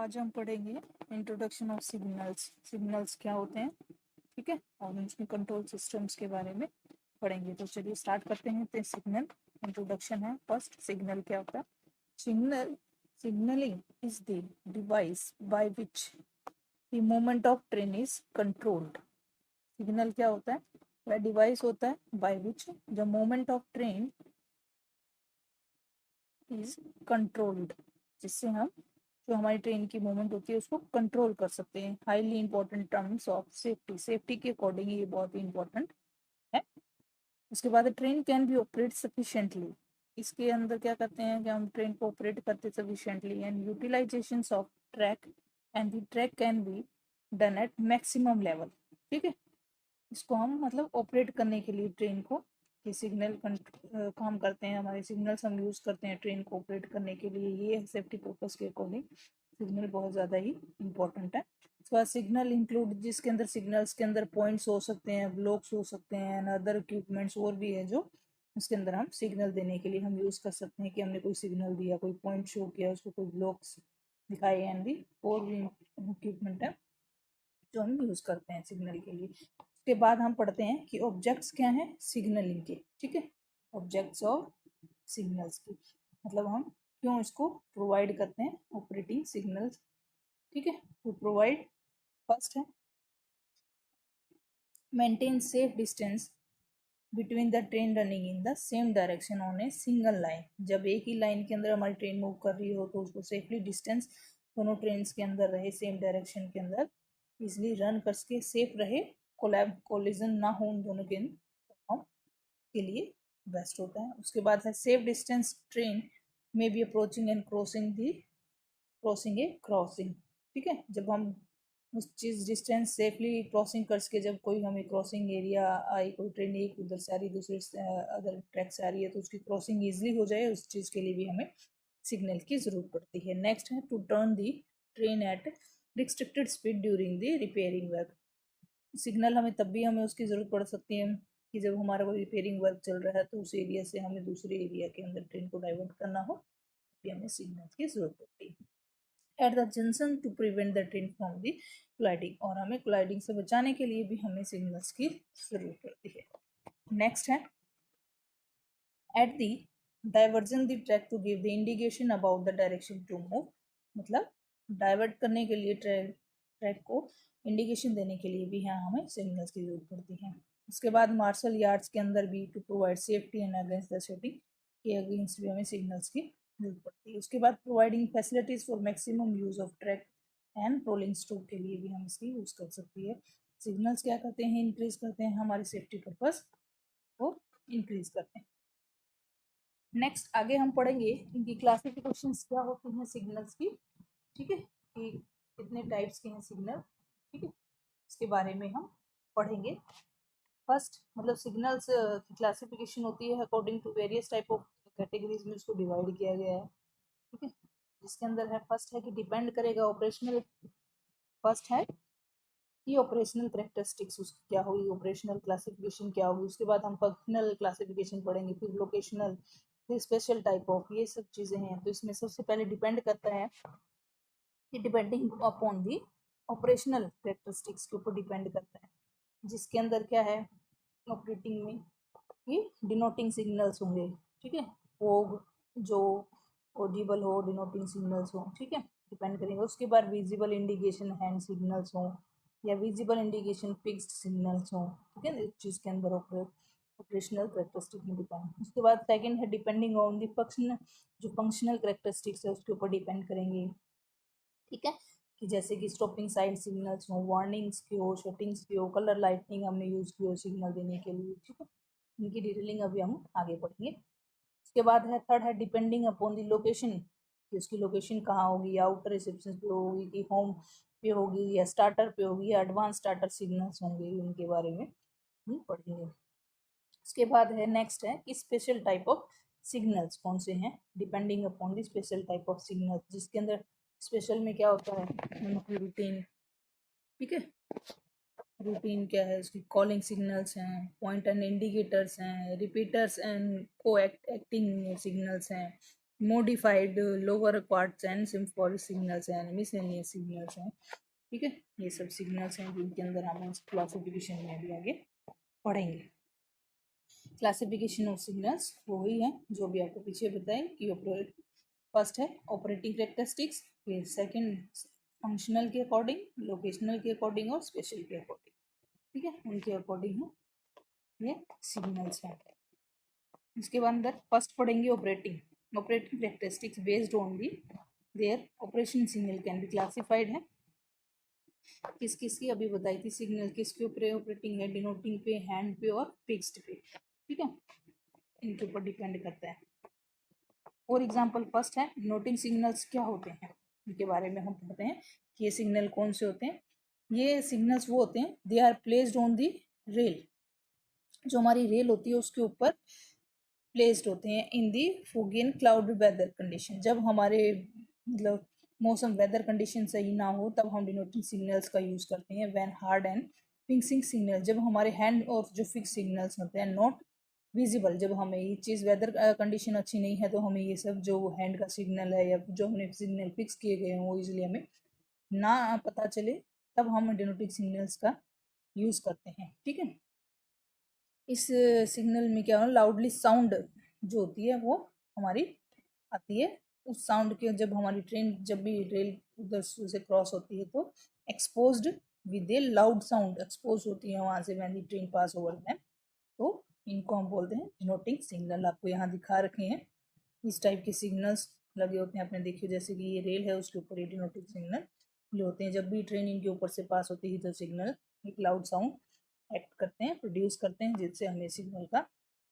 आज हम पढ़ेंगे इंट्रोडक्शन ऑफ सिग्नल्स। सिग्नल्स क्या होते हैं, ठीक है, और उसमें कंट्रोल सिस्टम्स के बारे में पढ़ेंगे। तो चलिए स्टार्ट करते हैं। तो सिग्नल इंट्रोडक्शन है। फर्स्ट, सिग्नल क्या होता है? Signalling is the device by which the movement of train is controlled. Signal क्या होता है? वह डिवाइस होता है by which the movement of train is controlled, जिससे हम जो हमारी ट्रेन की मूवमेंट होती है उसको कंट्रोल कर सकते हैं। Highly important terms of safety, safety के अकॉर्डिंग ये बहुत ही इंपॉर्टेंट है। उसके बाद train can B operate sufficiently. इसके अंदर क्या करते हैं कि हम ट्रेन को ऑपरेट करते sufficiently and utilization of track and the track can be done at maximum level. ठीक है, इसको हम मतलब ऑपरेट करने के लिए ट्रेन को ये सिग्नल काम करते हैं। हमारे सिग्नल्स हम यूज करते हैं ट्रेन को ऑपरेट करने के लिए। ये सेफ्टी पर्पस के अकॉर्डिंग सिग्नल बहुत ज़्यादा ही इंपॉर्टेंट है। उसके बाद सिग्नल इंक्लूड, जिसके अंदर सिग्नल्स के अंदर पॉइंट्स हो सकते हैं, ब्लॉक्स हो सकते हैं एंड अदर इक्विपमेंट्स और भी है जो उसके अंदर हम सिग्नल देने के लिए हम यूज़ कर सकते हैं। कि हमने कोई सिग्नल दिया, कोई पॉइंट शो किया, उसको कोई ब्लॉक्स दिखाए एंड भी और भी इक्विपमेंट है जो हम यूज़ करते हैं सिग्नल के लिए। उसके बाद हम पढ़ते हैं कि ऑब्जेक्ट्स क्या हैं सिग्नलिंग के। ठीक है, ऑब्जेक्ट्स ऑफ सिग्नल्स की मतलब हम क्यों इसको प्रोवाइड करते हैं ऑपरेटिंग सिग्नल्स। ठीक है, टू प्रोवाइड, फर्स्ट है maintain safe distance between the train running in the same direction on a single line. जब एक ही लाइन के अंदर हमारी ट्रेन मूव कर रही हो तो उसको सेफली डिस्टेंस दोनों ट्रेन के अंदर रहे, सेम डायरेक्शन के अंदर इजिली रन करके सेफ रहे, कोलिजन ना हो उन दोनों के लिए बेस्ट होता है। उसके बाद है सेफ डिस्टेंस ट्रेन में B approaching and crossing A crossing. ठीक है, जब हम उस चीज डिस्टेंस सेफली क्रॉसिंग करके, जब कोई हमें क्रॉसिंग एरिया आई, कोई ट्रेन एक उधर से आ रही दूसरे अदर ट्रैक से आ रही है तो उसकी क्रॉसिंग इजिली हो जाए, उस चीज के लिए भी हमें सिग्नल की जरूरत पड़ती है। नेक्स्ट है to turn the train at restricted speed during the repairing work. Signal हमें तब भी हमें उसकी ज़रूरत पड़ सकती है कि जब हमारा कोई रिपेयरिंग वर्क चल रहा है तो उस एरिया से हमें दूसरे एरिया के अंदर ट्रेन को डाइवर्ट करना हो, तभी हमें सिग्नल की जरूरत पड़ती है। At the junction to prevent the train from the colliding, और हमें कोलाइडिंग से बचाने के लिए भी हमें सिग्नल्स की जरूरत पड़ती है। नेक्स्ट है at the diversion the track to give the indication about the direction to move. मतलब डाइवर्ट करने के लिए ट्रैक को इंडिकेशन देने के लिए भी यहाँ हमें सिग्नल्स की जरूरत पड़ती है। उसके बाद मार्शल यार्ड्स के अंदर भी to provide safety and against the shooting के अगेंस्ट भी हमें सिग्नल्स की जरूरत पड़ती है। उसके बाद providing facilities for maximum use of track and rolling stock के लिए भी हम इसकी यूज कर सकती है। सिग्नल्स क्या करते हैं? इंक्रीज करते हैं हमारे सेफ्टी पर्पज को, इंक्रीज करते हैं। नेक्स्ट आगे हम पढ़ेंगे इनकी क्लासिफिकेशंस क्या होती हैं सिग्नल्स की। ठीक है, कि कितने टाइप्स के हैं सिग्नल। ठीक है, इसके बारे में हम पढ़ेंगे। फर्स्ट मतलब सिग्नल्स की क्लासिफिकेशन होती है according to various type of categories में उसको डिवाइड किया गया है। ठीक है, जिसके अंदर है फर्स्ट है कि डिपेंड करेगा ऑपरेशनल, फर्स्ट है कि ऑपरेशनल करेक्टरिस्टिक्स उसकी क्या होगी, ऑपरेशनल क्लासिफिकेशन क्या होगी। उसके बाद हम फंक्शनल क्लासिफिकेशन पढ़ेंगे, फिर लोकेशनल, फिर स्पेशल टाइप ऑफ, ये सब चीजें हैं। तो इसमें सबसे पहले डिपेंड करता है कि depending upon the operational characteristics के ऊपर डिपेंड करता है, जिसके अंदर क्या है ऑपरेटिंग में कि डिनोटिंग सिग्नल्स होंगे। ठीक है, फोग जो ऑडिबल हो, डिनोटिंग सिग्नल्स हो। ठीक है, डिपेंड करेंगे। उसके बाद विजिबल इंडिकेशन हैंड सिग्नल्स हो या विजिबल इंडिकेशन फिक्स्ड सिग्नल्स हो। ठीक है, इस चीज़ के अंदर ऑपरेशनल करेक्टरिस्टिक में डिपेंड। उसके बाद सेकंड है डिपेंडिंग ऑन दी फंक्शन, जो फंक्शनल करेक्टरिस्टिक्स है उसके ऊपर डिपेंड करेंगे। ठीक है, कि जैसे कि स्टॉपिंग साइड सिग्नल्स हो, वार्निंग्स की हो, शूटिंग्स की हो, कलर लाइटनिंग हमने यूज की हो सिग्नल देने के लिए। ठीक है, इनकी डिटेलिंग अभी हम आगे पढ़ेंगे। उसके बाद है थर्ड है डिपेंडिंग अपॉन द लोकेशन, कि उसकी लोकेशन कहाँ होगी, या आउटर रिसेप्शन पे होगी कि होम पे होगी या स्टार्टर पे होगी या एडवांस स्टार्टर सिग्नल्स होंगे, उनके बारे में हम पढ़ेंगे। उसके बाद है नेक्स्ट है कि स्पेशल टाइप ऑफ सिग्नल्स कौन से हैं, depending upon the special type of signals, जिसके अंदर स्पेशल में क्या होता है रूटीन। ठीक है, रूटीन क्या है उसकी, कॉलिंग सिग्नल्स हैं, पॉइंट एंड इंडिकेटर्स हैं, repeaters and co-acting signals हैं, modified lower quarts and semaphoric signals हैं, मिसलेनियस सिग्नल्स हैं। ठीक है, ये सब सिग्नल्स हैं जिनके अंदर हम क्लासिफिकेशन में भी आगे पढ़ेंगे। क्लासिफिकेशन ऑफ सिग्नल्स वही है जो भी आपको पीछे बताए कि फर्स्ट है ऑपरेटिंग कैरेक्टरिस्टिक्स, फिर सेकंड फंक्शनल के अकॉर्डिंग, लोकेशनल के अकॉर्डिंग और स्पेशल के अकॉर्डिंग। ठीक है, उनके अकॉर्डिंग है ये सिग्नल्स हैं। इसके बाद अंदर फर्स्ट पढ़ेंगे operating characteristics based on the their operation signal can be classified है। किस किस की अभी बताई थी सिग्नल, किसके ऊपर ऑपरेटिंग है, डिनोटिंग पे, हैंड पे और फिक्स्ड पे। ठीक है, इनके ऊपर डिपेंड करता है। फॉर एग्जाम्पल फर्स्ट है डिनोटिंग सिग्नल्स क्या होते हैं, इनके बारे में हम पढ़ते हैं कि ये सिग्नल कौन से होते हैं। ये सिग्नल्स वो होते हैं they are placed on the rail, जो हमारी रेल होती है उसके ऊपर प्लेस्ड होते हैं in the foggy and cloud weather condition. जब हमारे मतलब मौसम वेदर कंडीशन सही ना हो तब हम डिनोटिंग सिग्नल्स का यूज करते हैं। When hard and fixing signal, जब हमारे हैंड और जो फिक्स सिग्नल्स होते हैं नॉट विजिबल, जब हमें ये चीज़ वेदर कंडीशन अच्छी नहीं है तो हमें ये सब जो हैंड का सिग्नल है या जो हमने सिग्नल फिक्स किए गए हैं वो इजिली हमें ना पता चले, तब हम डिनोटिंग सिग्नल्स का यूज करते हैं। ठीक है, इस सिग्नल में क्या हो, लाउडली साउंड जो होती है वो हमारी आती है। उस साउंड के जब हमारी ट्रेन जब भी रेल उधर से क्रॉस होती है तो exposed with A loud sound expose होती है वहां से when the train pass over them, तो इनको हम बोलते हैं डिनोटिंग सिग्नल। आपको यहाँ दिखा रखे हैं इस टाइप के सिग्नल्स लगे होते हैं, आपने देखिए जैसे कि ये रेल है उसके ऊपर ये डिनोटिंग सिग्नल होते हैं। जब भी ट्रेन इनके ऊपर से पास होती है तो सिग्नल एक लाउड साउंड एक्ट करते हैं, प्रोड्यूस करते हैं, जिससे हमें सिग्नल का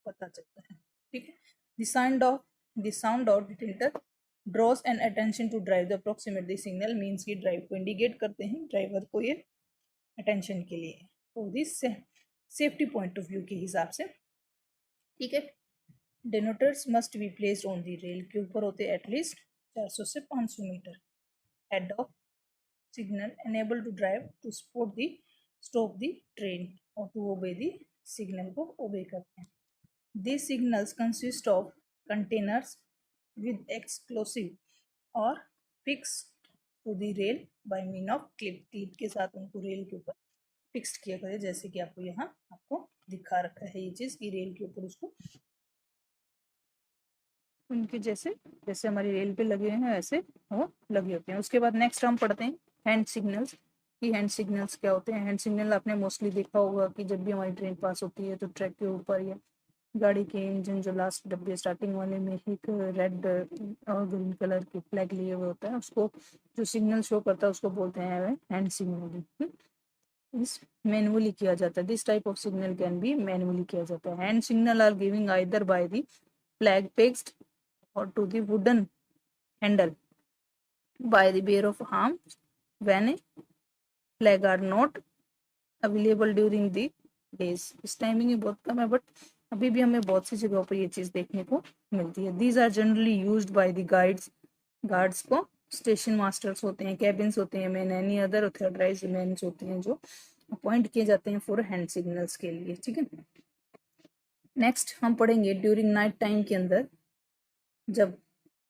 पता चलता है। ठीक है, the sound of detector draws an attention to drive the approximate the signal, means की ड्राइव को इंडिकेट करते हैं, ड्राइवर को ये अटेंशन के लिए, तो this safety point of view के हिसाब से। ठीक है, denoters must be placed on the rail के ऊपर होते एटलीस्ट 400 से 500 metre head of signal enable to drive to support the stop the train और टू ओबे दी सिग्नल को ओबे करते हैं। These signals consist of containers with explosive और fixed to the rail by mean of clip, clip के साथ उनको rail के ऊपर फिक्स्ड किया गया, जैसे कि आपको यहाँ आपको दिखा रखा है ये चीज कि रेल के ऊपर उसको उनके जैसे जैसे हमारी रेल पे लगे हैं ऐसे वो लगे होते हैं। उसके बाद नेक्स्ट हम पढ़ते हैं हैंड सिग्नल्स कि हैंड सिग्नल्स क्या होते हैं। हैंड सिग्नल आपने मोस्टली देखा होगा कि जब भी हमारी ट्रेन पास होती है तो ट्रैक के ऊपर या गाड़ी के इंजन जो लास्ट डब्बे स्टार्टिंग वाले में एक रेड और ग्रीन कलर की फ्लैग लिए हुए होता है, उसको जो सिग्नल शो करता है उसको बोलते हैं हैंड सिग्नल। इस मैनुअली किया जाता है, this type of signal can be manually किया जाता है। Hand signal are giving either by the flag fixed or to the wooden handle by the bare of arms when a flag are not available during the days। इस timing ही बहुत कम है but अभी भी हमें बहुत सी जगहों पर ये चीज देखने को मिलती है। These are generally used by the guides, guards को स्टेशन मास्टर्स होते हैं, कैबिन्स होते हैं, man any other authorised man होते हैं जो अपॉइंट किए जाते हैं फॉर हैंड सिग्नल्स के लिए। ठीक है, नेक्स्ट हम पढ़ेंगे ड्यूरिंग नाइट टाइम के अंदर, जब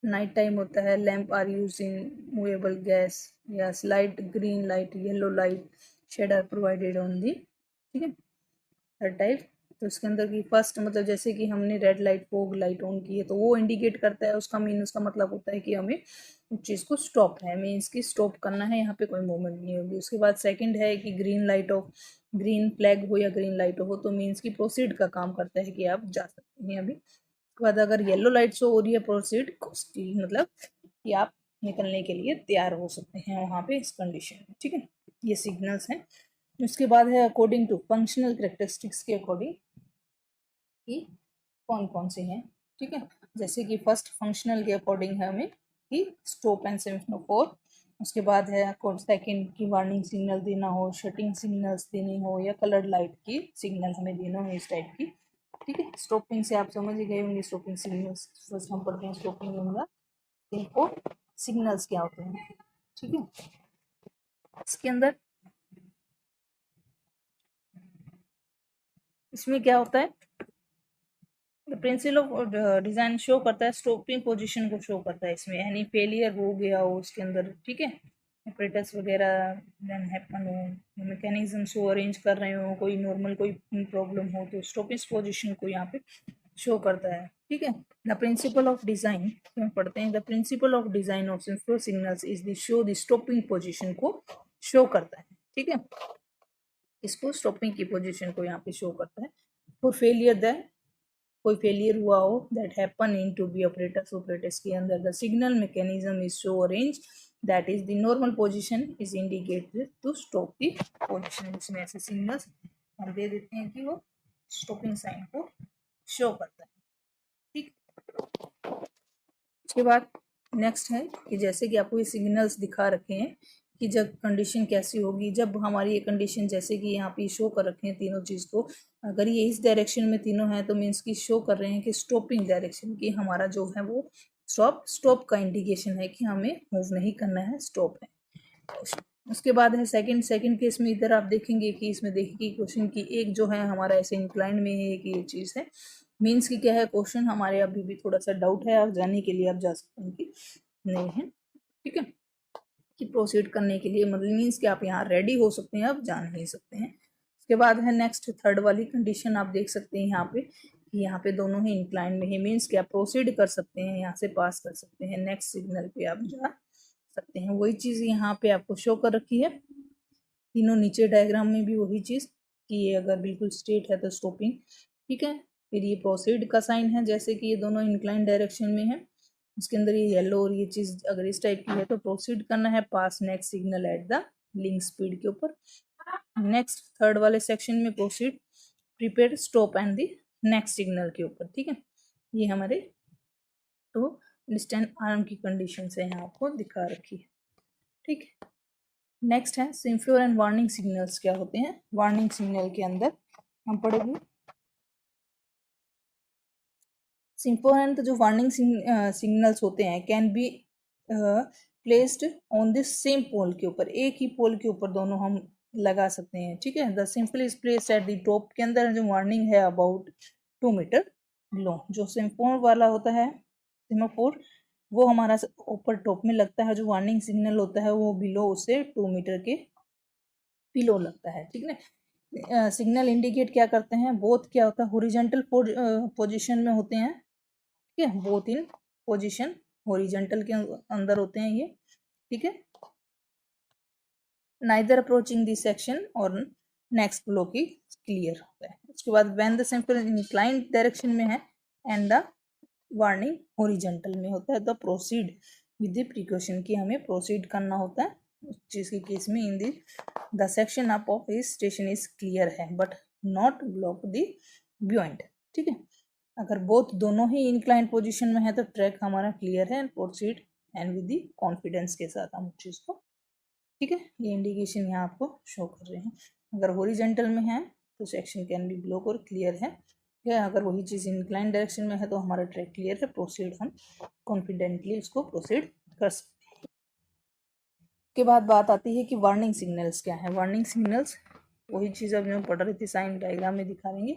नाइट टाइम होता है, lamp are use in movable gas या light, green light, yellow light shade are provided on the. ठीक है, हर टाइप, तो उसके अंदर की फर्स्ट मतलब जैसे कि हमने red light fog light on की है तो वो इंडिकेट करता है, उसका मीन उसका मतलब होता है कि हमें उस चीज़ को स्टॉप है, मीन्स की स्टॉप करना है, यहाँ पे कोई मूवमेंट नहीं होगी। उसके बाद सेकंड है कि green light of, green flag हो या ग्रीन लाइट हो तो मीन्स की प्रोसीड का काम करता है कि आप जा सकते हैं अभी। उसके बाद अगर येलो लाइट शो हो रही है प्रोसीड मतलब कि आप निकलने के लिए तैयार हो सकते हैं वहां पे इस कंडीशन में। ठीक है, ये सिग्नल्स हैं। उसके बाद है अकॉर्डिंग टू फंक्शनल कैरेक्टरिस्टिक्स के अकॉर्डिंग कि कौन कौन से हैं। ठीक है, जैसे कि फर्स्ट फंक्शनल के अकॉर्डिंग है हमें कि स्टॉप एंड सेमेफोर। उसके बाद है सेकंड की वार्निंग सिग्नल देना हो, शटिंग सिग्नल्स देने हो या कलर लाइट की सिग्नल हमें देना हो इस टाइप की। ठीक है, स्टॉपिंग से आप समझ ही गए होंगे स्टॉपिंग सिग्नल्स, फर्स्ट हम पढ़ते हैं स्टॉपिंग होगा देखो सिग्नल्स क्या होते हैं। ठीक है, इसके अंदर इसमें क्या होता है, प्रिंसिपल ऑफ डिजाइन शो करता है स्टॉपिंग पोजीशन को शो करता है इसमें, यानी फेलियर हो गया हो उसके अंदर, ठीक है, ऑपरेटर्स वगैरह देन हैपन हो, मैकेनिज्म को अरेंज कर रहे हो, कोई नॉर्मल कोई प्रॉब्लम हो तो स्टॉपिंग पोजीशन को यहाँ पे शो करता है, ठीक है। द प्रिंसिपल ऑफ डिजाइन पढ़ते हैं, the principle of design of सिम्फो signals is the show the stopping position को शो करता है, ठीक है, इसको स्टॉपिंग की पोजीशन को यहाँ पे शो करता है। फॉर फेलियर द कोई फेलियर हुआ हो that happen in to be operators के अंदर the signal mechanism is so arrange that is the normal position is indicated to stop the position. इसमें ऐसे सिग्नल्स हम दे देते हैं कि वो स्टॉपिंग साइन को शो करता है, ठीक। उसके बाद नेक्स्ट है कि जैसे कि आपको ये सिग्नल्स दिखा रखे हैं कि जब कंडीशन कैसी होगी, जब हमारी ये कंडीशन जैसे कि यहाँ पे शो कर रखे हैं तीनों चीज़ को, अगर ये इस डायरेक्शन में तीनों हैं तो मीन्स की शो कर रहे हैं कि स्टॉपिंग डायरेक्शन की हमारा जो है वो स्टॉप का इंडिकेशन है कि हमें मूव नहीं करना है, स्टॉप है। उसके बाद है सेकंड केस में, इधर आप देखेंगे कि इसमें देखिए क्वेश्चन की एक जो है हमारा ऐसे इंक्लाइन में है कि ये चीज़ है, मीन्स की क्या है क्वेश्चन हमारे अभी भी थोड़ा सा डाउट है, आप जाने के लिए आप जा सकते हैं कि नहीं है, ठीक है, कि प्रोसीड करने के लिए मतलब मीन्स कि आप यहाँ रेडी हो सकते हैं, आप जा नहीं सकते हैं। उसके बाद है नेक्स्ट थर्ड वाली कंडीशन, आप देख सकते हैं यहाँ पे कि यहाँ पे दोनों ही इंक्लाइन में है, मीन्स कि आप प्रोसीड कर सकते हैं, यहाँ से पास कर सकते हैं, नेक्स्ट सिग्नल पे आप जा सकते हैं। वही चीज़ यहाँ पे आपको शो कर रखी है, तीनों नीचे डायग्राम में भी वही चीज़ कि ये अगर बिल्कुल स्ट्रेट है तो स्टॉपिंग, ठीक है। फिर ये प्रोसीड का साइन है, जैसे कि ये दोनों इंक्लाइन डायरेक्शन में है, उसके अंदर ये येलो और ये चीज़ अगर इस टाइप की है तो प्रोसीड करना है, pass next signal at the link speed के ऊपर। नेक्स्ट थर्ड वाले सेक्शन में proceed prepare stop and the next signal के ऊपर, ठीक है। ये हमारे तो डिस्टेंस आर्म की कंडीशन है, यहाँ आपको दिखा रखी है, ठीक है। नेक्स्ट है सेमेफोर एंड वार्निंग सिग्नल्स क्या होते हैं। वार्निंग सिग्नल के अंदर हम पढ़ेंगे सेमेफोर एंड जो वार्निंग सिग्नल्स होते हैं can be placed on the same pole के ऊपर, एक ही पोल के ऊपर दोनों हम लगा सकते हैं, ठीक है। The simple is placed at the top के अंदर जो वार्निंग है अबाउट 2 मीटर लो, जो सेमेफोर वाला होता है सेमाफोर वो हमारा ऊपर टॉप में लगता है, जो वार्निंग सिग्नल होता है वो बिलो उसे 2 मीटर के बिलो लगता है, ठीक है। सिग्नल इंडिकेट क्या करते हैं, बोथ क्या होता है हॉरिजॉन्टल पोजीशन में होते हैं, ठीक है, बोथ इन पोजीशन हॉरिजॉन्टल के अंदर होते हैं ये, ठीक है। नाइदर अप्रोचिंग दिस सेक्शन और नेक्स्ट ब्लॉक ही क्लियर होता है। उसके बाद when the centre inclined direction में है एंड द वार्निंग हॉरिजॉन्टल में होता है तो प्रोसीड विद द प्रिकॉशन की हमें प्रोसीड करना होता है उस चीज के केस में। In the section up of इस स्टेशन इज क्लियर है but not block the beyond, ठीक है। अगर बोथ दोनों ही इंक्लाइन पोजीशन में है तो ट्रैक हमारा क्लियर है and proceed and with the confidence के साथ हम चीज को, ठीक है। ये इंडिकेशन यहाँ आपको शो कर रहे हैं। अगर हॉरिजॉन्टल में है तो सेक्शन कैन बी ब्लॉक और क्लियर है, या अगर वही चीज़ इंक्लाइन डायरेक्शन में है तो हमारा ट्रैक क्लियर है, प्रोसीड हम कॉन्फिडेंटली उसको प्रोसीड कर सकते हैं। के बाद बात आती है कि वार्निंग सिग्नल्स क्या है। वार्निंग सिग्नल्स वही चीज़ अब जो पढ़ रही थी साइन डायग्राम में दिखा देंगे।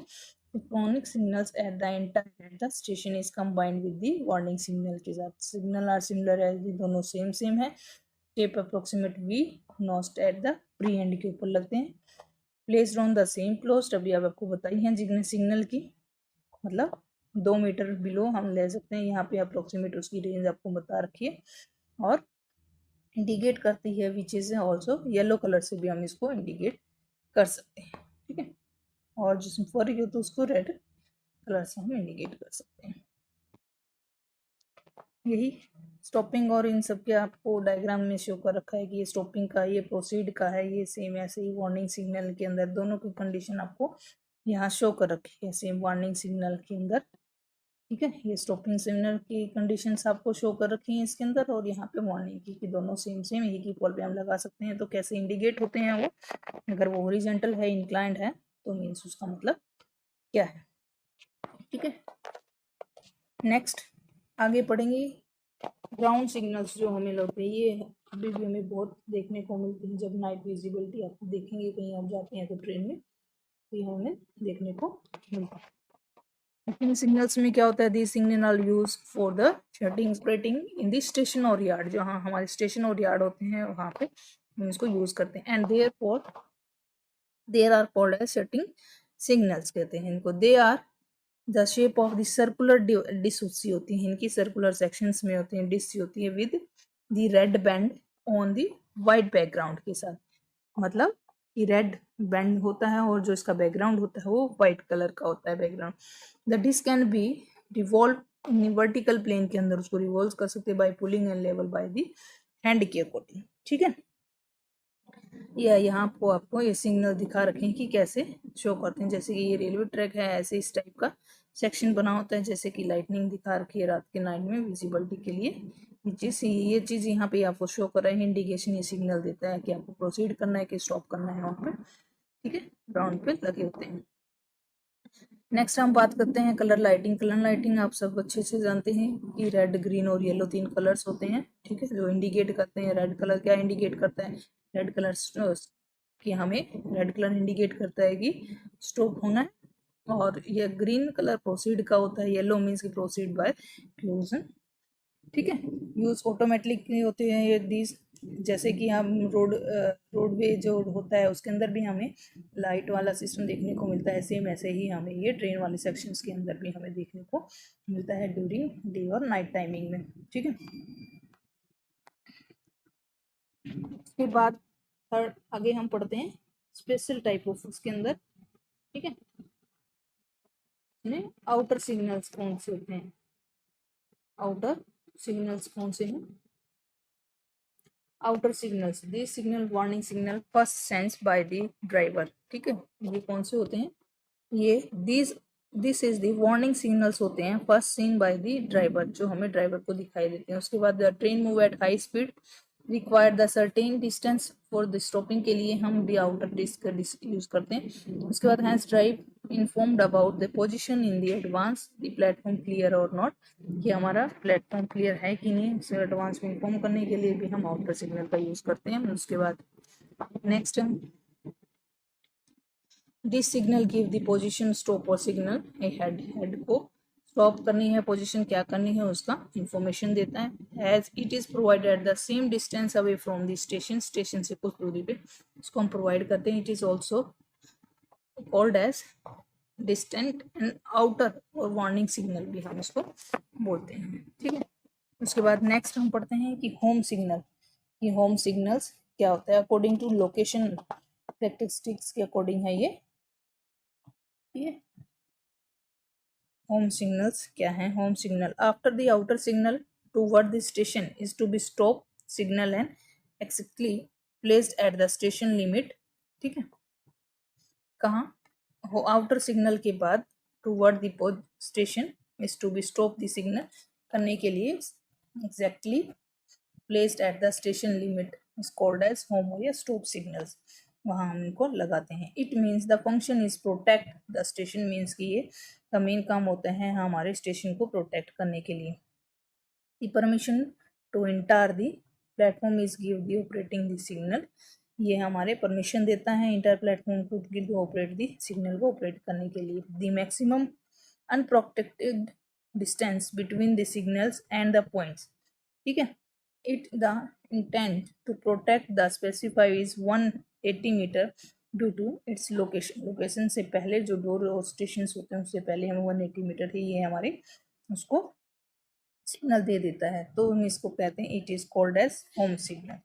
Warning signals at the enter at the station is combined with the warning signal के साथ। सिग्नल आर सिमिलर है, दोनों सेम है। टेप अप्रोक्सीमेट वी नोस्ट एट द प्री एंड के ऊपर लगते हैं। Placed on the same closest, अभी अब आपको बताई है जिग्ने सिग्नल की मतलब 2 मीटर बिलो हम ले सकते हैं, यहाँ पे अप्रोक्सीमेट उसकी रेंज आपको बता रखी है और इंडिकेट करती है which is also yellow colour से भी हम इसको इंडिकेट कर सकते हैं, ठीक है। और जिसमें फॉर यू तो उसको रेड कलर से हम इंडिकेट कर सकते हैं। यही स्टॉपिंग और इन सब के आपको डायग्राम में शो कर रखा है कि ये स्टॉपिंग का, ये प्रोसीड का है, ये सेम ऐसे ही वार्निंग सिग्नल के अंदर दोनों की कंडीशन आपको यहाँ शो कर रखी है सेम वार्निंग सिग्नल के अंदर, ठीक है। ये स्टॉपिंग सिग्नल की कंडीशंस आपको शो कर रखी हैं इसके अंदर और यहाँ पे वार्निंग की दोनों सेम एक ही पोल पे हम लगा सकते हैं। तो कैसे इंडिकेट होते हैं वो, अगर वो हॉरिजॉन्टल है इंक्लाइंड है तो मीन्स उसका मतलब क्या है, ठीक है। नेक्स्ट आगे पढ़ेंगे ग्राउंड सिग्नल्स जो हमें लगते हैं, ये अभी भी हमें बहुत देखने को मिलती है। जब नाइट विजिबिलिटी आप देखेंगे कहीं आप जाते हैं तो ट्रेन में, तो ये हमें देखने को मिलता है। सिग्नल्स में क्या होता है, the signal are use for the shunting separating in the station और यार्ड, जहाँ हमारे स्टेशन और यार्ड होते हैं वहाँ पे हम इसको यूज करते हैं। And there are called as shunting signals कहते हैं इनको। They are the shape of the circular disc सी होती है इनकी, सर्कुलर सेक्शंस में होती है, डिश होती है with the red band on the white background के साथ, मतलब कि रेड बैंड होता है और जो इसका बैकग्राउंड होता है वो व्हाइट कलर का होता है background. The disc can be revolve in vertical plane के अंदर, उसको रिवॉल्व कर सकते हैं by pulling and level by the hand के अकॉर्डिंग। ठीक है, या यहाँ आपको ये सिग्नल दिखा रखे हैं कि कैसे शो करते हैं। जैसे कि ये रेलवे ट्रैक है, ऐसे इस टाइप का सेक्शन बना होता है, जैसे कि लाइटनिंग दिखा रखी है रात के नाइट में विजिबिलिटी के लिए। ये चीज यहाँ पे आपको शो कर रहा है, इंडिकेशन ये सिग्नल देता है कि आपको प्रोसीड करना है कि स्टॉप करना है वहाँ पे। ठीक है, ग्राउंड पे लगे होते हैं। नेक्स्ट हम बात करते हैं कलर लाइटिंग। कलर लाइटिंग आप सब अच्छे से जानते हैं कि रेड, ग्रीन और येलो 3 कलर्स होते हैं। ठीक है, जो इंडिकेट करते हैं। रेड कलर क्या इंडिकेट करता है, रेड कलर कि हमें रेड कलर इंडिकेट करता है कि स्टॉप होना है, और ये ग्रीन कलर प्रोसीड का होता है, येलो मीन्स की प्रोसीड बाय क्लोजन। ठीक है, यूज ऑटोमेटिकली होते हैं ये दीज। जैसे कि हम रोडवे जो होता है उसके अंदर भी हमें लाइट वाला सिस्टम देखने को मिलता है, सेम ऐसे ही हमें ये ट्रेन वाले सेक्शंस के अंदर भी हमें देखने को मिलता है ड्यूरिंग डे और नाइट टाइमिंग में। ठीक है, उसके बाद थर्ड आगे हम पढ़ते हैं स्पेशल टाइप ऑफ उसके अंदर। ठीक है, आउटर सिग्नल्स कौन से होते हैं, आउटर सिग्नल्स कौन से हैं, outer signals the signal warning signal first sense by the driver. ठीक है, ये कौन से होते हैं, ये this is the warning signals होते हैं first seen by the driver, जो हमें ड्राइवर को दिखाई देते हैं। उसके बाद the train move at high speed require the certain distance for the stopping के लिए हम दी आउटर डिस्क का यूज करते हैं। उसके बाद hence drive informed about the position in the advance the platform clear और नॉट, कि हमारा प्लेटफॉर्म क्लियर है कि नहीं, उसे एडवांस में इन्फॉर्म करने के लिए भी हम आउटर सिग्नल का यूज करते हैं। उसके बाद next this signal give the position stop और सिग्नल हेड, हेड को स्टॉप करनी है, पोजीशन क्या करनी है उसका इंफॉर्मेशन देता है। As it is provided at the same distance away from the station, station से कुछ दूरी पे इसको हम प्रोवाइड करते हैं। It is also called as distant and outer और वार्निंग सिग्नल भी हम इसको बोलते हैं। ठीक है, उसके बाद नेक्स्ट हम पढ़ते हैं कि होम सिग्नल, कि होम सिग्नल्स क्या होता है। अकॉर्डिंग टू लोकेशन कैरेक्टरिस्टिक्स के अकॉर्डिंग है ये होम सिग्नल्स क्या है। Home signal after the outer signal toward the station is to be stop signal and exactly placed at the station limit. ठीक है, कहाँ हो, आउटर सिग्नल के बाद toward the station is to be stop the signal करने के लिए exactly placed at the station limit is called age home या स्टॉप सिग्नल्स, वहाँ हम इनको लगाते हैं। It means the function is protect the station, means कि ये का मेन काम होता है हमारे स्टेशन को प्रोटेक्ट करने के लिए। The permission to enter the platform is give the operating the signal, ये हमारे परमिशन देता है इंटर प्लेटफॉर्म को ऑपरेट द सिग्नल को ऑपरेट करने के लिए। The maximum unprotected distance between the signals and the points. ठीक है, it the intent to protect the specify is 180 metre due to its location, location से पहले जो डोर और स्टेशन होते हैं उससे पहले हमें 180 मीटर ही ये हमारे उसको सिग्नल दे देता है, तो हम इसको कहते हैं it is called age home signal.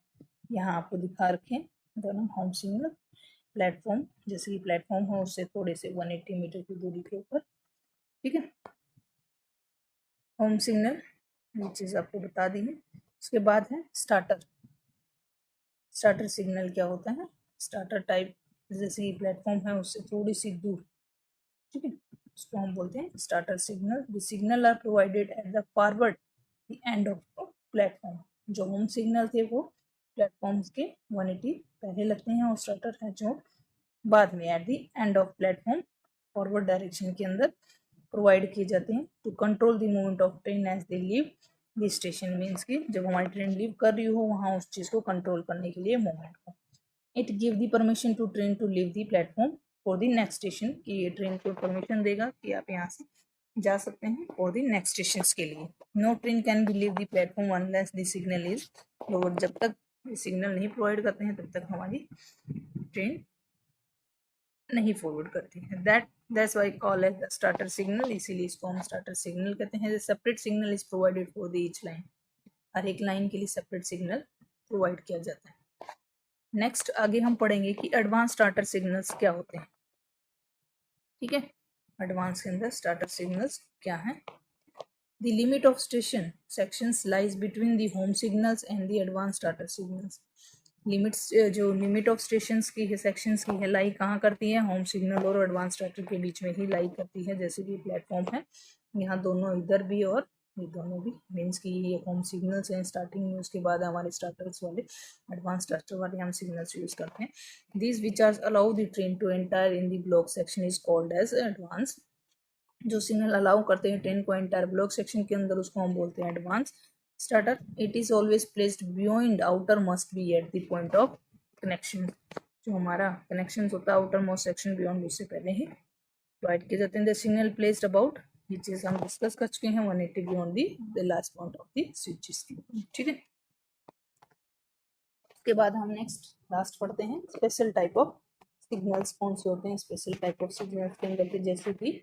यहाँ आपको दिखा रखे दोनों होम सिग्नल, प्लेटफॉर्म जैसे कि प्लेटफॉर्म है उससे थोड़े से 180 मीटर की दूरी के ऊपर। ठीक है, होम सिग्नल ये चीज आपको बता दी है। उसके बाद है स्टार्टर। स्टार्टर सिग्नल क्या होता है, स्टार्टर टाइप जैसे कि प्लेटफॉर्म है उससे थोड़ी सी दूर। ठीक है, उसको हम बोलते हैं starter signal. The signal are provided at the forward the end of platform, जो होम सिग्नल थे वो प्लेटफॉर्म के 180 पहले लगते हैं, और स्टार्टर है जो बाद में at the end of platform forward direction के अंदर प्रोवाइड किए जाते हैं to control the movement of train as they leave the station, means की जब हमारी ट्रेन लीव कर रही हो वहाँ उस चीज़ को कंट्रोल करने के लिए मूवमेंट को। It give the permission to train to leave the platform for the next station, कि ये ट्रेन को परमिशन देगा कि आप यहाँ से जा सकते हैं और दी नेक्स्ट स्टेशन के लिए। No train can be leave the platform unless the signal is, और जब तक सिग्नल नहीं प्रोवाइड करते हैं तब तक हमारी ट्रेन नहीं फॉरवर्ड करती है। That's why call as the starter signal, इसीलिए इसको हम स्टार्टर सिग्नल कहते हैं। Separate signal is provided for the each line, हर एक लाइन के लिए सेपरेट सिग्नल प्रोवाइड किया जाता है। नेक्स्ट आगे हम पढ़ेंगे कि एडवांस स्टार्टर सिग्नल्स क्या होते हैं। ठीक है, एडवांस के अंदर स्टार्टर सिग्नल्स क्या है। The limit of station sections lies between the home signals and the advance starter signals. Limits जो लिमिट ऑफ स्टेशंस की है, सेक्शंस की है, लाई कहाँ करती है, होम सिग्नल और एडवांस स्टार्टर के बीच में ही लाई करती है। जैसे कि प्लेटफॉर्म है, यहाँ दोनों इधर भी और ये दोनों भी, मीन्स की ये होम सिग्नल्स हैं स्टार्टिंग में, उसके बाद हमारे स्टार्टर्स वाले एडवांस स्टार्टर वाले हम सिग्नल्स यूज करते हैं। This which are allow the train to enter in the block section is called as advance. जो सिग्नल अलाउ करते हैं ट्रेन को एंटायर ब्लॉक सेक्शन के अंदर, उसको हम बोलते हैं advance starter. It is always placed beyond outer must be at the point of connection. जो हमारा कनेक्शन होता है आउटर मोस्ट सेक्शन बियॉन्ड, उससे पहले ही प्रोवाइड किए जाते हैं। द सिग्नल प्लेस्ड अबाउट, ये चीज हम डिस्कस कर चुके हैं, 180 beyond the last point of the switches. ठीक है, उसके बाद हम नेक्स्ट लास्ट पढ़ते हैं स्पेशल टाइप ऑफ सिग्नल्स कौन से होते हैं। स्पेशल टाइप ऑफ सिग्नल्स के अंदर जैसे कि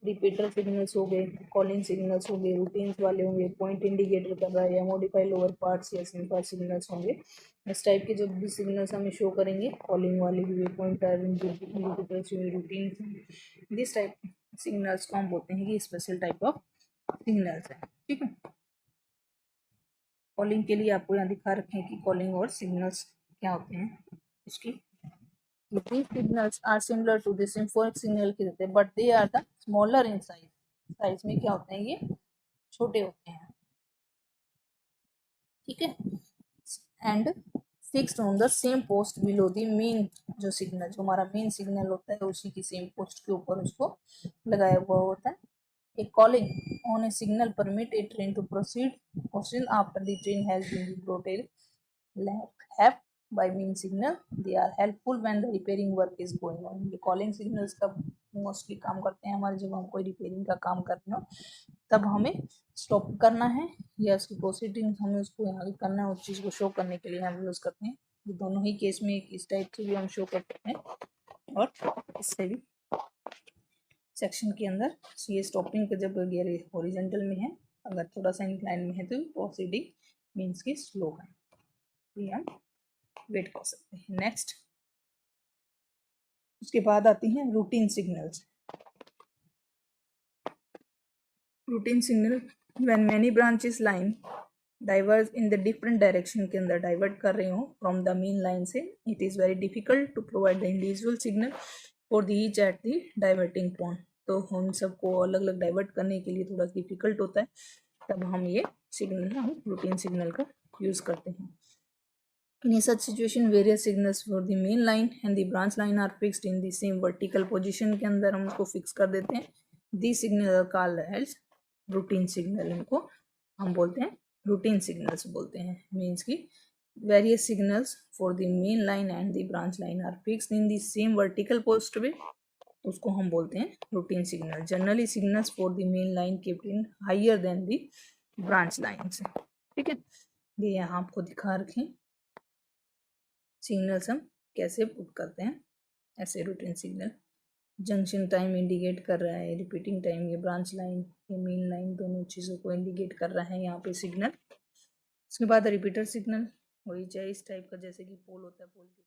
रिपीटर सिग्नल्स हो गए, कॉलिंग सिग्नल्स हो गए, रूटीन्स वाले होंगे, पॉइंट इंडिकेटर कर रहा है या मॉडिफाई लोअर पार्ट्स या सिंपल सिग्नल्स होंगे। इस टाइप के जो भी सिग्नल्स हमें शो करेंगे, कॉलिंग वाले हुए, पॉइंटर इंडिकेटर्स हुए, रूटीन, दिस टाइप सिग्नल्स को हम बोलते हैं कि स्पेशल टाइप ऑफ सिग्नल्स है। ठीक है, कॉलिंग के लिए आपको यहाँ दिखा रखे हैं कि कॉलिंग और सिग्नल्स क्या होते हैं इसकी। These signals are similar to the symphonic signal के रहते हैं, but they are the smaller in size. Size में क्या होते हैं, ये छोटे होते हैं। ठीक है, and fixed on the same post below the main, जो सिग्नल जो हमारा मेन सिग्नल होता है उसी की सेम पोस्ट के ऊपर उसको लगाया हुआ होता है। A calling on a signal permit a train to proceed after the train has been brought a left by mean signal. They are helpful when the repairing work is going on. ये calling signals का mostly काम करते हैं हमारे, जब हम कोई repairing का काम कर रहे हो तब हमें स्टॉप करना है या उसकी प्रोसीडिंग हमें उसको यहाँ करना है, उस चीज़ को शो करने के लिए हम यूज़ करते हैं। ये दोनों ही केस में इस टाइप से भी हम शो कर सकते हैं और इससे भी सेक्शन के अंदर। ये स्टॉपिंग का जब गियर हॉरिजॉन्टल में है, अगर थोड़ा सा इंक्लाइन में है तो प्रोसीडिंग मीन्स की स्लो है, ये हम वेट कर सकते हैं। नेक्स्ट उसके बाद आती हैं routine signals. Routine signal when many branches line diverse in the different direction के अंदर डाइवर्ट कर रही हूँ फ्रॉम द मेन लाइन से, it is very difficult to provide the individual signal for the each at the diverting point. तो हम सबको अलग अलग डाइवर्ट करने के लिए थोड़ा डिफिकल्ट होता है, तब हम ये सिग्नल हम रूटीन सिग्नल का यूज़ करते हैं। In such situation, various signals for the main line and the branch line are fixed in the same vertical position के अंदर हम उसको फिक्स कर देते हैं। These signals are called as routine signal, इनको हम बोलते हैं routine signals बोलते हैं। Means कि various signals for the main line and the branch line are fixed in the same vertical post पे, उसको हम बोलते हैं routine signal. Generally signals for the main line kept in higher than the branch lines. ठीक है, ये यहाँ आपको दिखा रखें सिग्नल्स हम कैसे पुट करते हैं। ऐसे routine signal junction time indicate कर रहा है, रिपीटिंग टाइम, ये ब्रांच लाइन, ये मेन लाइन, दोनों चीज़ों को इंडिकेट कर रहा है यहाँ पे सिग्नल। उसके बाद रिपीटर सिग्नल वही चाहे इस टाइप का, जैसे कि पोल होता है, पोल के